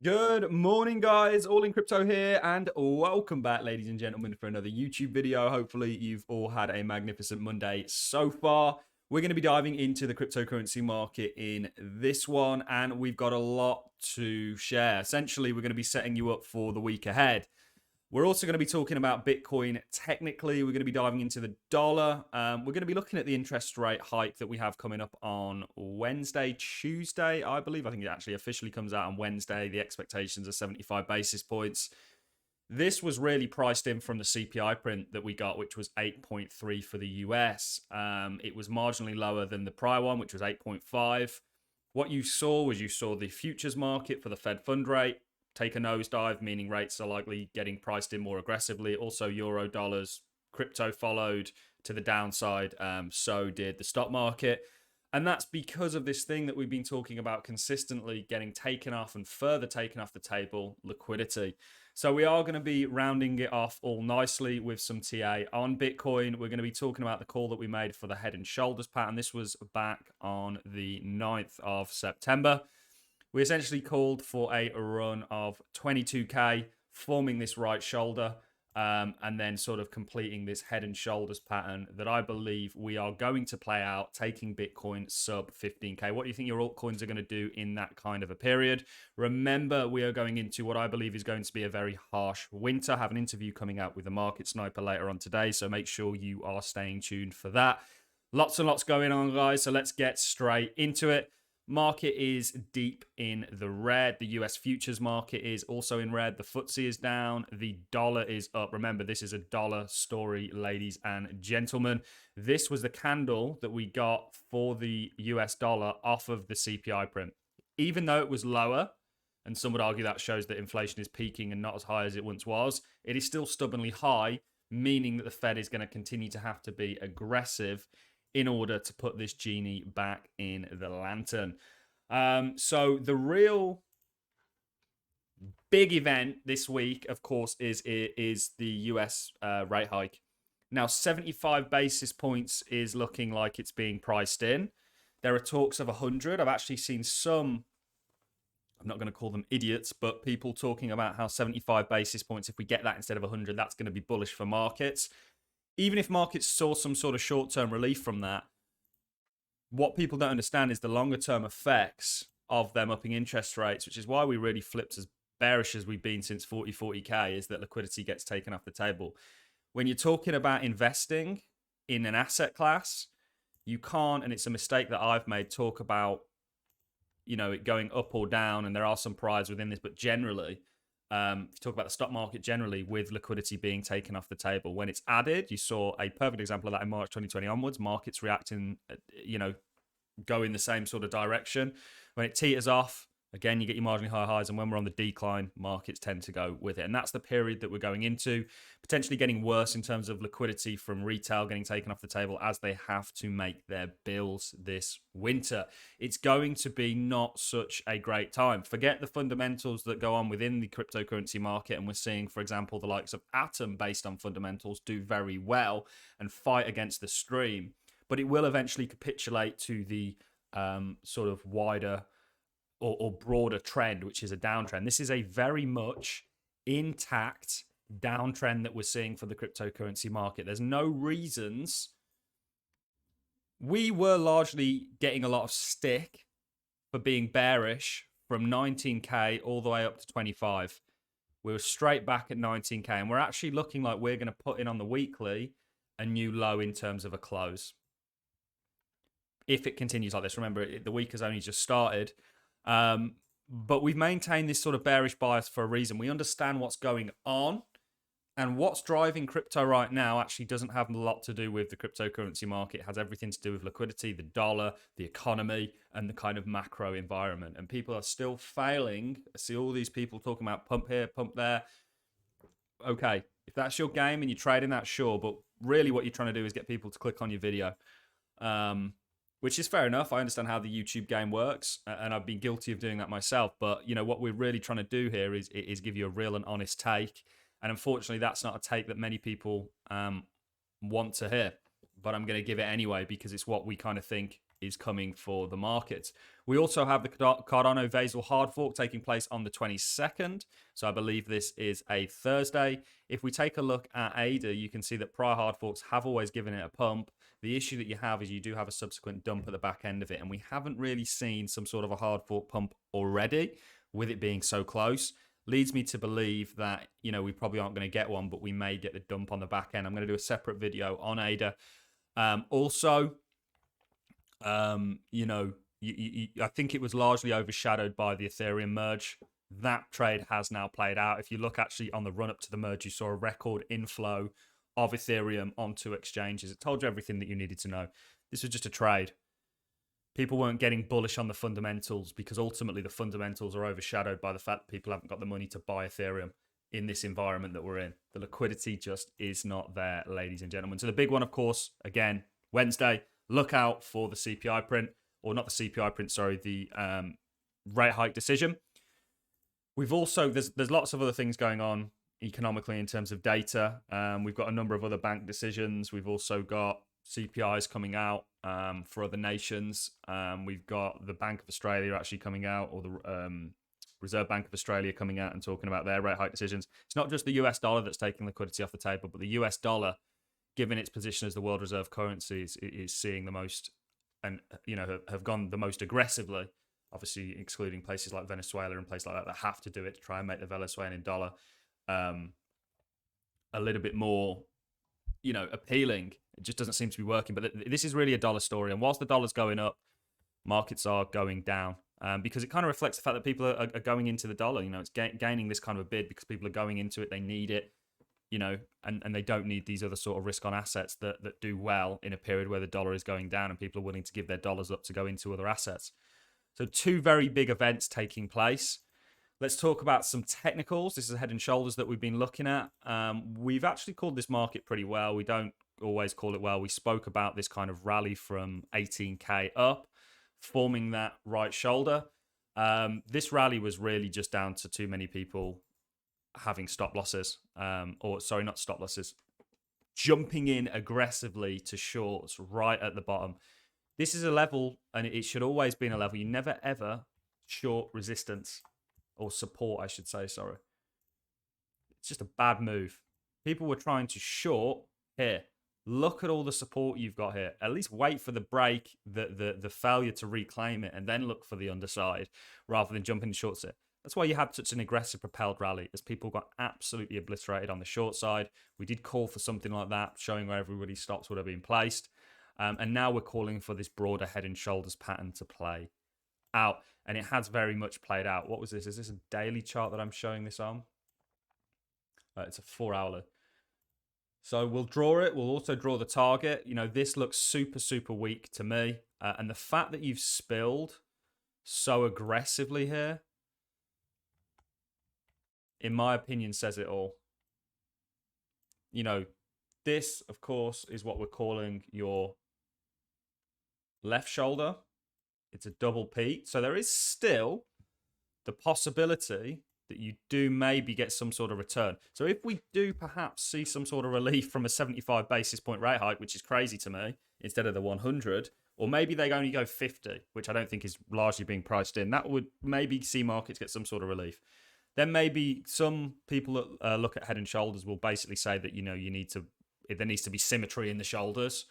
Good morning, guys. All in Crypto here, and welcome back, ladies and gentlemen, for another YouTube video. Hopefully, you've all had a magnificent Monday so far. We're going to be diving into the cryptocurrency market in this one, and we've got a lot to share. Essentially, we're going to be setting you up for the week ahead. We're also going to be talking about Bitcoin technically. We're going to be diving into the dollar. We're going to be looking at the interest rate hike that we have coming up on Wednesday, Tuesday, I believe. I think it actually officially comes out on Wednesday. The expectations are 75 basis points. This was really priced in from the CPI print that we got, which was 8.3 for the US. It was marginally lower than the prior one, which was 8.5. What you saw the futures market for the Fed fund rate take a nosedive, meaning rates are likely getting priced in more aggressively. Also, euro, dollars, crypto followed to the downside. So did the stock market. And that's because of this thing that we've been talking about consistently getting taken off and further taken off the table, liquidity. So we are going to be rounding it off all nicely with some TA on Bitcoin. We're going to be talking about the call that we made for the head and shoulders pattern. This was back on the 9th of September. We essentially called for a run of 22K, forming this right shoulder, and then sort of completing this head and shoulders pattern that I believe we are going to play out, taking Bitcoin sub 15K. What do you think your altcoins are going to do in that kind of a period? Remember, we are going into what I believe is going to be a very harsh winter. I have an interview coming out with the market sniper later on today, so make sure you are staying tuned for that. Lots and lots going on, guys, so let's get straight into it. Market is deep in the red. The US futures market is also in red. The FTSE is down. The dollar is up. Remember, this is a dollar story, ladies and gentlemen. This was the candle that we got for the US dollar off of the CPI print. Even though it was lower, and some would argue that shows that inflation is peaking and not as high as it once was, it is still stubbornly high, meaning that the Fed is going to continue to have to be aggressive in order to put this genie back in the lantern. So the real big event this week, of course, is the US rate hike. Now, 75 basis points is looking like it's being priced in. There are talks of 100. I've actually seen some, I'm not going to call them idiots, but people talking about how 75 basis points, if we get that instead of 100, that's going to be bullish for markets. Even if markets saw some sort of short-term relief from that, what people don't understand is the longer-term effects of them upping interest rates, which is why we really flipped as bearish as we've been since 40K, is that liquidity gets taken off the table. When you're talking about investing in an asset class, you can't, and it's a mistake that I've made, talk about, you know, it going up or down, and there are some priors within this, but generally, if you talk about the stock market generally, with liquidity being taken off the table, when it's added, you saw a perfect example of that in March 2020 onwards, markets reacting, you know, go in the same sort of direction. When it teeters off, again, you get your marginally higher highs, and when we're on the decline, markets tend to go with it. And that's the period that we're going into, potentially getting worse in terms of liquidity from retail getting taken off the table as they have to make their bills this winter. It's going to be not such a great time. Forget the fundamentals that go on within the cryptocurrency market, and we're seeing, for example, the likes of Atom, based on fundamentals, do very well and fight against the stream. But it will eventually capitulate to the sort of wider or broader trend, which is a downtrend. This is a very much intact downtrend that we're seeing for the cryptocurrency market. There's no reasons. We were largely getting a lot of stick for being bearish from 19K all the way up to 25. We were straight back at 19K, and we're actually looking like we're going to put in on the weekly a new low in terms of a close. If it continues like this, remember, the week has only just started. But we've maintained this sort of bearish bias for a reason. We understand what's going on, and what's driving crypto right now actually doesn't have a lot to do with the cryptocurrency market. It has everything to do with liquidity, the dollar, the economy, and the kind of macro environment. And people are still failing. I see all these people talking about pump here, pump there. Okay, if that's your game and you're trading that, sure. But really what you're trying to do is get people to click on your video. Which is fair enough. I understand how the YouTube game works, and I've been guilty of doing that myself. But, you know, what we're really trying to do here is give you a real and honest take. And unfortunately, that's not a take that many people want to hear. But I'm going to give it anyway because it's what we kind of think is coming for the markets. We also have the Cardano Vasil hard fork taking place on the 22nd. So I believe this is a Thursday. If we take a look at ADA, you can see that prior hard forks have always given it a pump. The issue that you have is you do have a subsequent dump at the back end of it. And we haven't really seen some sort of a hard fork pump already with it being so close. Leads me to believe that, you know, we probably aren't going to get one, but we may get the dump on the back end. I'm going to do a separate video on ADA. You know, I think it was largely overshadowed by the Ethereum merge. That trade has now played out. If you look actually on the run up to the merge, you saw a record inflow of Ethereum onto exchanges. It told you everything that you needed to know. This was just a trade. People weren't getting bullish on the fundamentals because ultimately the fundamentals are overshadowed by the fact that people haven't got the money to buy Ethereum in this environment that we're in. The liquidity just is not there, ladies and gentlemen. So the big one, of course, again, Wednesday, look out for the CPI print, or not the CPI print, sorry, the rate hike decision. We've also, there's lots of other things going on economically in terms of data. We've got a number of other bank decisions. We've also got CPIs coming out for other nations. We've got the Bank of Australia actually coming out, or the Reserve Bank of Australia coming out and talking about their rate hike decisions. It's not just the US dollar that's taking liquidity off the table, but the US dollar, given its position as the world reserve currency, is seeing the most, and you know, have gone the most aggressively. Obviously, excluding places like Venezuela and places like that have to do it to try and make the Venezuelan dollar a little bit more, you know, appealing. It just doesn't seem to be working. But this is really a dollar story. And whilst the dollar's going up, markets are going down because it kind of reflects the fact that people are going into the dollar. You know, it's gaining this kind of a bid because people are going into it. They need it, you know, and they don't need these other sort of risk on assets that do well in a period where the dollar is going down and people are willing to give their dollars up to go into other assets. So two very big events taking place. Let's talk about some technicals. This is a head and shoulders that we've been looking at. We've actually called this market pretty well. We don't always call it well. We spoke about this kind of rally from 18K up, forming that right shoulder. This rally was really just down to too many people having stop losses, or sorry, not stop losses, jumping in aggressively to shorts right at the bottom. This is a level, and it should always be in a level. You never, ever short resistance or support, I should say, sorry. It's just a bad move. People were trying to short here. Look at all the support you've got here. At least wait for the break, the failure to reclaim it, and then look for the underside rather than jumping the shorts it. That's why you had such an aggressive propelled rally, as people got absolutely obliterated on the short side. We did call for something like that, showing where everybody's stops would have been placed. And now we're calling for this broader head and shoulders pattern to play out. And it has very much played out. What was this? Is this a daily chart that I'm showing this on? It's a 4-hourly. So we'll draw it. We'll also draw the target. You know, this looks super, super weak to me. And the fact that you've spilled so aggressively here, in my opinion, says it all. You know, this, of course, is what we're calling your left shoulder. It's a double peak. So there is still the possibility that you do maybe get some sort of return. So if we do perhaps see some sort of relief from a 75 basis point rate hike, which is crazy to me, instead of the 100, or maybe they only go 50, which I don't think is largely being priced in, that would maybe see markets get some sort of relief. Then maybe some people that look at head and shoulders will basically say that, you know, there needs to be symmetry in the shoulders.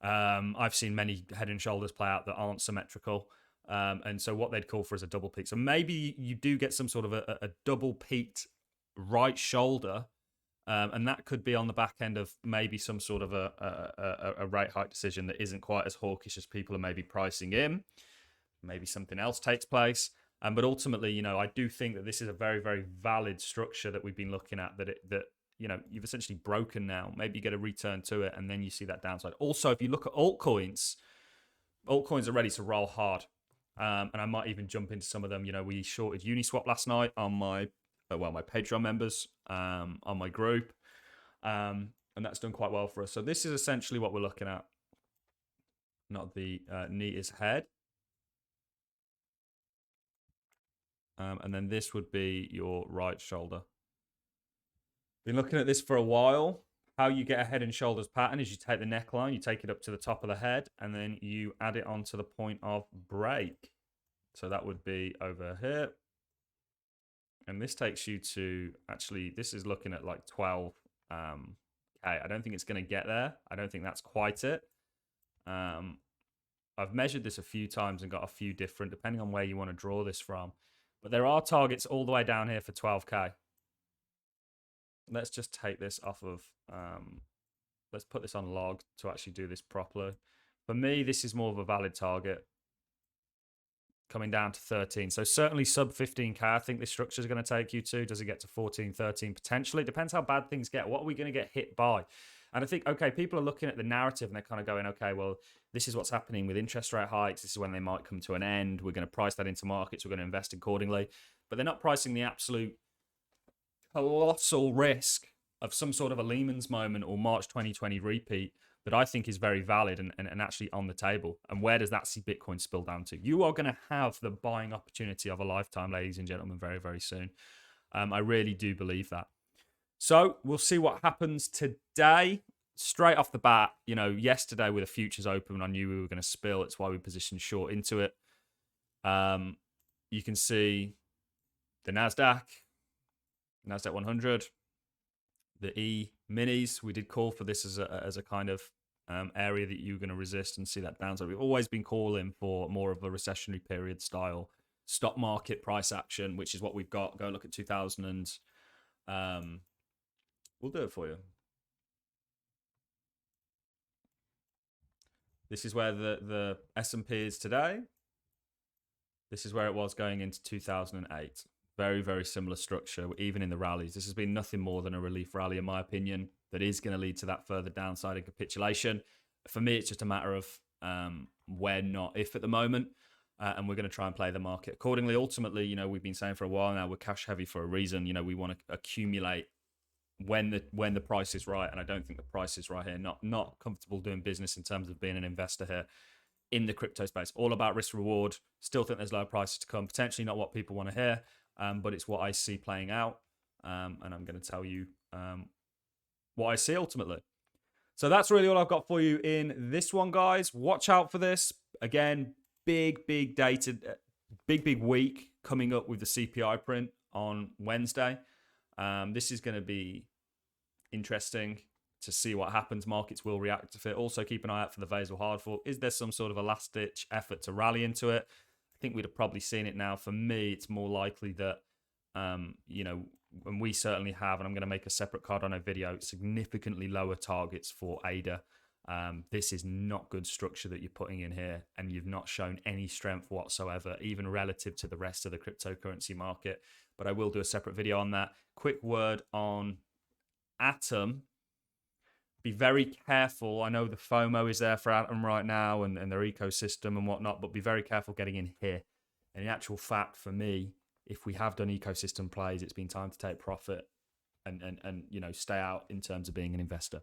I've seen many head and shoulders play out that aren't symmetrical. And so what they'd call for is a double peak. So maybe you do get some sort of a double peaked right shoulder. And that could be on the back end of maybe some sort of a rate hike decision that isn't quite as hawkish as people are maybe pricing in. Maybe something else takes place. But ultimately, you know, I do think that this is a very, very valid structure that we've been looking at, that you know, you've essentially broken now. Maybe you get a return to it, and then you see that downside. Also, if you look at altcoins are ready to roll hard. And I might even jump into some of them. You know, we shorted Uniswap last night on my Patreon members, on my group. And that's done quite well for us. So this is essentially what we're looking at. Not the neatest head. And then this would be your right shoulder. Been looking at this for a while. How you get a head and shoulders pattern is you take the neckline, you take it up to the top of the head, and then you add it onto the point of break. So that would be over here. And this takes you to, actually, this is looking at like 12. Okay, I don't think it's going to get there. I don't think that's quite it. I've measured this a few times and got a few different, depending on where you want to draw this from. But there are targets all the way down here for 12K. Let's just take this off of, let's put this on log to actually do this properly. For me, this is more of a valid target. Coming down to 13. So certainly sub 15K, I think this structure is going to take you to. Does it get to 14, 13? Potentially. It depends how bad things get. What are we going to get hit by? And I think, okay, people are looking at the narrative and they're kind of going, okay, well, this is what's happening with interest rate hikes. This is when they might come to an end. We're going to price that into markets. We're going to invest accordingly. But they're not pricing the absolute colossal risk of some sort of a Lehman's moment or March 2020 repeat that I think is very valid and actually on the table. And where does that see Bitcoin spill down to? You are going to have the buying opportunity of a lifetime, ladies and gentlemen, very, very soon. I really do believe that. So we'll see what happens today. Straight off the bat, you know, yesterday with the futures open, I knew we were going to spill. It's why we positioned short into it. You can see the NASDAQ 100, the E minis. We did call for this as a kind of area that you're going to resist and see that downside. We've always been calling for more of a recessionary period style stock market price action, which is what we've got. Go look at 2000 and we'll do it for you. This is where the S&P is today. This is where it was going into 2008. Very, very similar structure, even in the rallies. This has been nothing more than a relief rally, in my opinion, that is going to lead to that further downside and capitulation. For me, it's just a matter of when, not if at the moment. And we're going to try and play the market accordingly. Ultimately, you know, we've been saying for a while now, we're cash heavy for a reason. You know, we want to accumulate when the price is right. And I don't think the price is right here. Not comfortable doing business in terms of being an investor here in the crypto space. All about risk reward. Still think there's low prices to come. Potentially not what people want to hear. But it's what I see playing out, and I'm going to tell you what I see ultimately. So that's really all I've got for you in this one, guys. Watch out for this. Again, big data, big week coming up with the CPI print on Wednesday. This is going to be interesting to see what happens. Markets will react to it. Also, keep an eye out for the Vasil hard fork. Is there some sort of a last-ditch effort to rally into it? I think we'd have probably seen it now. For me, it's more likely that, you know, and we certainly have, and I'm going to make a separate Cardano video, significantly lower targets for ADA. This is not good structure that you're putting in here, and you've not shown any strength whatsoever, even relative to the rest of the cryptocurrency market. But I will do a separate video on that. Quick word on Atom. Be very careful. I know the FOMO is there for Atom right now and their ecosystem and whatnot, but be very careful getting in here. And in actual fact, for me, if we have done ecosystem plays, it's been time to take profit and you know, stay out in terms of being an investor.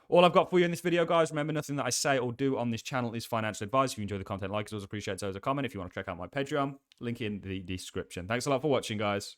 All I've got for you in this video, guys, remember, nothing that I say or do on this channel is financial advice. If you enjoy the content, like it, always appreciate it as a comment. If you want to check out my Patreon, link in the description. Thanks a lot for watching, guys.